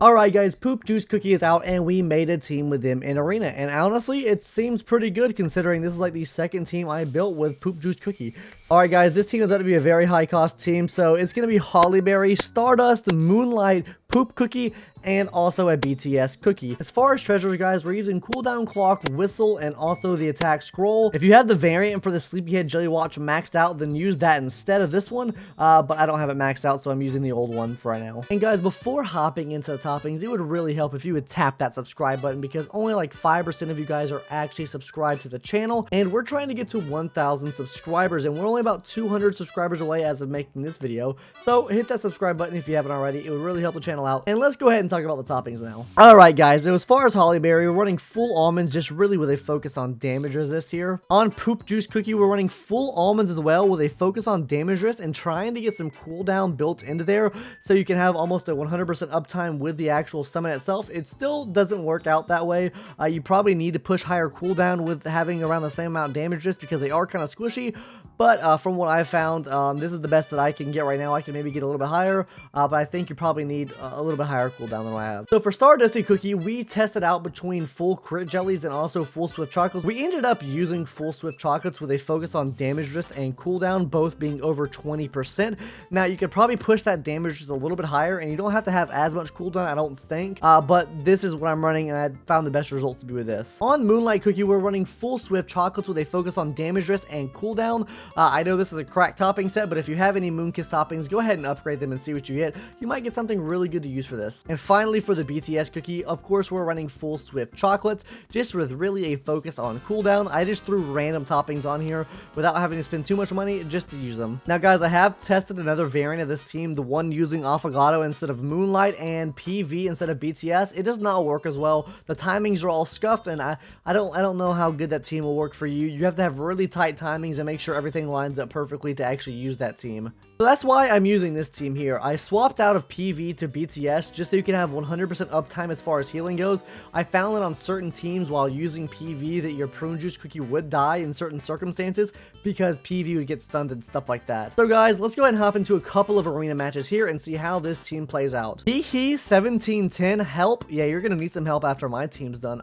Alright guys, Poop Juice Cookie is out and we made a team with them in Arena, and honestly it seems pretty good considering this is like the second team I built with Poop Juice Cookie. Alright guys, this team is going to be a very high cost team, so it's going to be Hollyberry, Stardust, Moonlight, Poop Cookie, and also a BTS cookie. As far as treasures guys, we're using cooldown clock, whistle, and also the attack scroll. If you have the variant for the Sleepyhead Jelly Watch maxed out, then use that instead of this one, but I don't have it maxed out, so I'm using the old one for right now. And guys, before hopping into the toppings, it would really help if you would tap that subscribe button, because only like 5% of you guys are actually subscribed to the channel, and we're trying to get to 1,000 subscribers, and we're only about 200 subscribers away as of making this video. So hit that subscribe button if you haven't already. It would really help the channel out. And let's go ahead and talk about the toppings now. Alright guys, so as far as Hollyberry, we're running full almonds, just really with a focus on damage resist here. On Poop Juice Cookie, we're running full almonds as well with a focus on damage resist and trying to get some cooldown built into there so you can have almost a 100% uptime with the actual summon itself. It still doesn't work out that way. You probably need to push higher cooldown with having around the same amount of damage resist because they are kind of squishy. But from what I found, this is the best that I can get right now. I can maybe get a little bit higher, but I think you probably need a little bit higher cooldown than what I have. So for Stardusty Cookie, we tested out between full crit jellies and also full swift chocolates. We ended up using full swift chocolates with a focus on damage resist and cooldown, both being over 20%. Now you could probably push that damage resist a little bit higher, and you don't have to have as much cooldown, I don't think. But this is what I'm running, and I found the best results to be with this. On Moonlight Cookie, we're running full swift chocolates with a focus on damage resist and cooldown. I know this is a crack topping set, but if you have any Moonkiss toppings, go ahead and upgrade them and see what you get. You might get something really good to use for this. And finally, for the BTS cookie, of course, we're running full swift chocolates, just with really a focus on cooldown. I just threw random toppings on here without having to spend too much money just to use them. Now, guys, I have tested another variant of this team, the one using Affogato instead of Moonlight and PV instead of BTS. It does not work as well. The timings are all scuffed, and I don't know how good that team will work for you. You have to have really tight timings and make sure everything lines up perfectly to actually use that team. So that's why I'm using this team here. I swapped out of PV to BTS just so you can have 100% uptime as far as healing goes. I found that on certain teams while using PV that your Prune Juice Cookie would die in certain circumstances because PV would get stunned and stuff like that. So guys, let's go ahead and hop into a couple of arena matches here and see how this team plays out. Hee 1710, help. Yeah, you're gonna need some help after my team's done.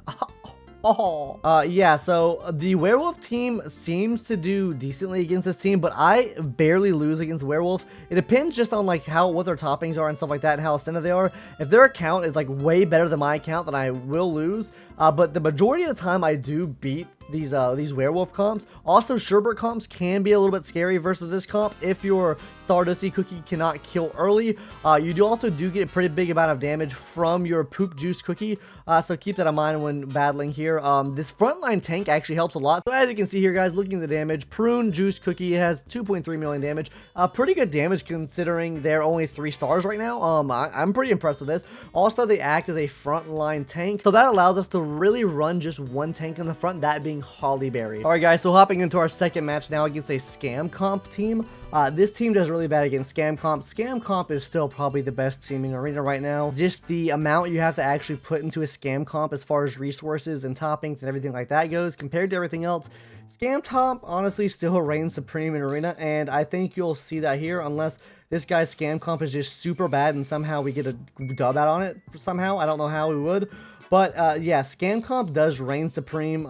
Yeah, so the werewolf team seems to do decently against this team, but I barely lose against werewolves. It depends just on like what their toppings are and stuff like that and how ascended they are. If their account is like way better than my account, then I will lose. But the majority of the time I do beat these werewolf comps. Also, sherbet comps can be a little bit scary versus this comp if your Stardusty Cookie cannot kill early. You also get a pretty big amount of damage from your Poop Juice Cookie, so keep that in mind when battling here. This frontline tank actually helps a lot. So as you can see here, guys, looking at the damage, Prune Juice Cookie has 2.3 million damage. Pretty good damage considering they're only 3 stars right now. I'm pretty impressed with this. Also, they act as a frontline tank, so that allows us to really run just one tank in the front, that being Hollyberry. Alright guys, so hopping into our second match now against a Scam Comp team. This team does really bad against Scam Comp. Scam Comp is still probably the best team in Arena right now. Just the amount you have to actually put into a Scam Comp as far as resources and toppings and everything like that goes compared to everything else. Scam Comp honestly still reigns supreme in Arena, and I think you'll see that here unless this guy's Scam Comp is just super bad and somehow we get a dub out on it somehow. I don't know how we would. But yeah, Scam Comp does reign supreme,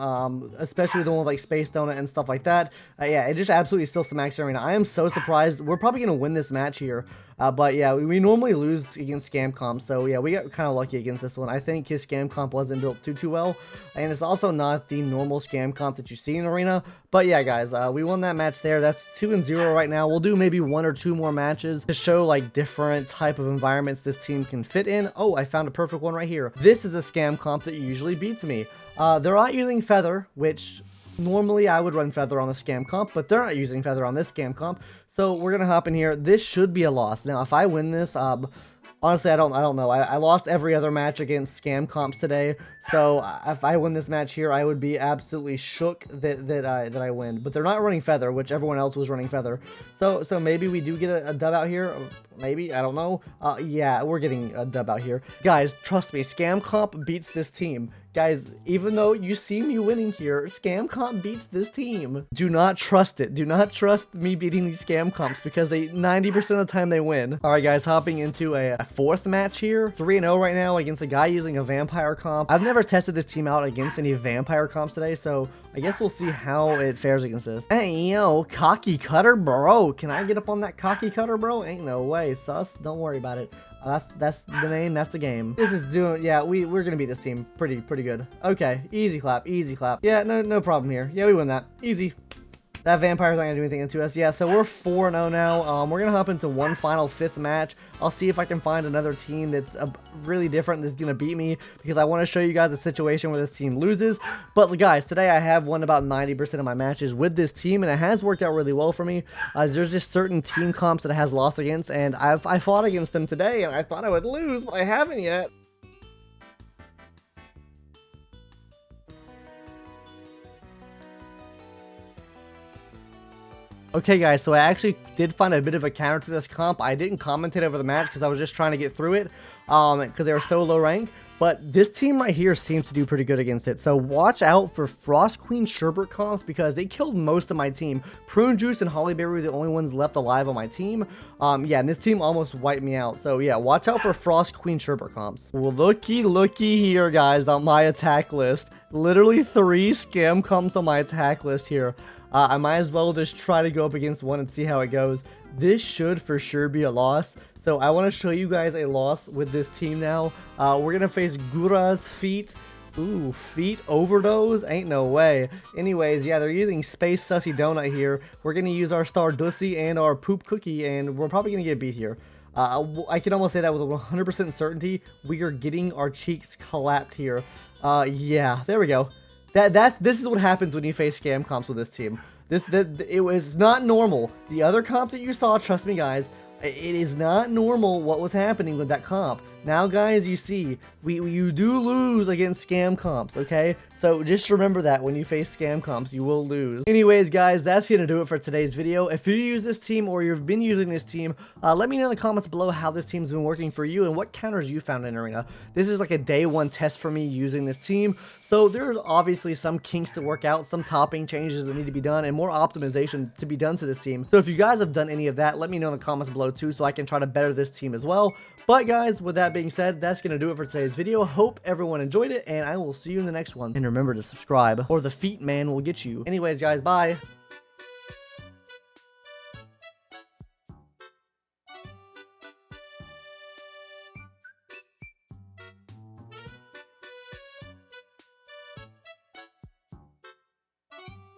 especially the one with like Space Donut and stuff like that. Yeah, it just absolutely steals the max arena. I am so surprised. We're probably going to win this match here. But yeah, we normally lose against Scam Comp, so yeah, we got kind of lucky against this one. I think his Scam Comp wasn't built too well, and it's also not the normal Scam Comp that you see in Arena. But yeah, guys, we won that match there. That's 2-0 right now. We'll do maybe 1 or 2 more matches to show like different type of environments this team can fit in. Oh, I found a perfect one right here. This is a Scam Comp that usually beats me. They're not using Feather, which normally I would run Feather on the Scam Comp, but they're not using Feather on this Scam Comp. So we're going to hop in here. This should be a loss. Now, if I win this, honestly, I don't know. I lost every other match against Scam Comps today. So if I win this match here, I would be absolutely shook that I win. But they're not running Feather, which everyone else was running Feather. So maybe we do get a dub out here. maybe, I don't know. Yeah, we're getting a dub out here. Guys, trust me, Scam Comp beats this team. Guys, even though you see me winning here, Scam Comp beats this team. Do not trust it. Do not trust me beating these Scam Comps because 90% of the time they win. All right, guys, hopping into a fourth match here. 3-0 right now against a guy using a vampire comp. I've never tested this team out against any vampire comps today, so I guess we'll see how it fares against this. Hey, yo, cocky cutter, bro. Can I get up on that cocky cutter, bro? Ain't no way, sus. Don't worry about it. That's the name, that's the game. This is doing, yeah, we're gonna beat this team pretty good. Okay, easy clap, easy clap. Yeah, no problem here. Yeah, we win that. Easy. That vampire's not gonna do anything to us. Yeah, so we're 4-0 now. We're gonna hop into one final 5th match. I'll see if I can find another team that's really different that's gonna beat me, because I want to show you guys a situation where this team loses. But guys, today I have won about 90% of my matches with this team, and it has worked out really well for me. There's just certain team comps that it has lost against, and I fought against them today, and I thought I would lose, but I haven't yet. Okay, guys, so I actually did find a bit of a counter to this comp. I didn't commentate over the match because I was just trying to get through it because they were so low rank. But this team right here seems to do pretty good against it. So watch out for Frost Queen Sherbert comps because they killed most of my team. Prune Juice and Hollyberry were the only ones left alive on my team. Yeah, and this team almost wiped me out. So yeah, watch out for Frost Queen Sherbert comps. Well, looky here, guys, on my attack list. Literally 3 scam comps on my attack list here. I might as well just try to go up against one and see how it goes. This should for sure be a loss. So I want to show you guys a loss with this team now. We're going to face Gura's Feet. Ooh, Feet Overdose? Ain't no way. Anyways, yeah, they're using Space Sussy Donut here. We're going to use our Star Dussy and our Poop Cookie, and we're probably going to get beat here. I can almost say that with 100% certainty. We are getting our cheeks clapped here. Yeah, there we go. This is what happens when you face scam comps with this team. It was not normal. The other comps that you saw, trust me guys, it is not normal what was happening with that comp. Now guys, you see, you do lose against scam comps, okay? So just remember that when you face scam comps, you will lose. Anyways guys, that's gonna do it for today's video. If you use this team or you've been using this team, let me know in the comments below how this team's been working for you and what counters you found in Arena. This is like a day 1 test for me using this team. So there's obviously some kinks to work out, some topping changes that need to be done, and more optimization to be done to this team. So if you guys have done any of that, let me know in the comments below too, so I can try to better this team as well. But guys, with that being said, that's going to do it for today's video. Hope everyone enjoyed it, and I will see you in the next one. And remember to subscribe, or the Feet Man will get you. Anyways, guys, bye.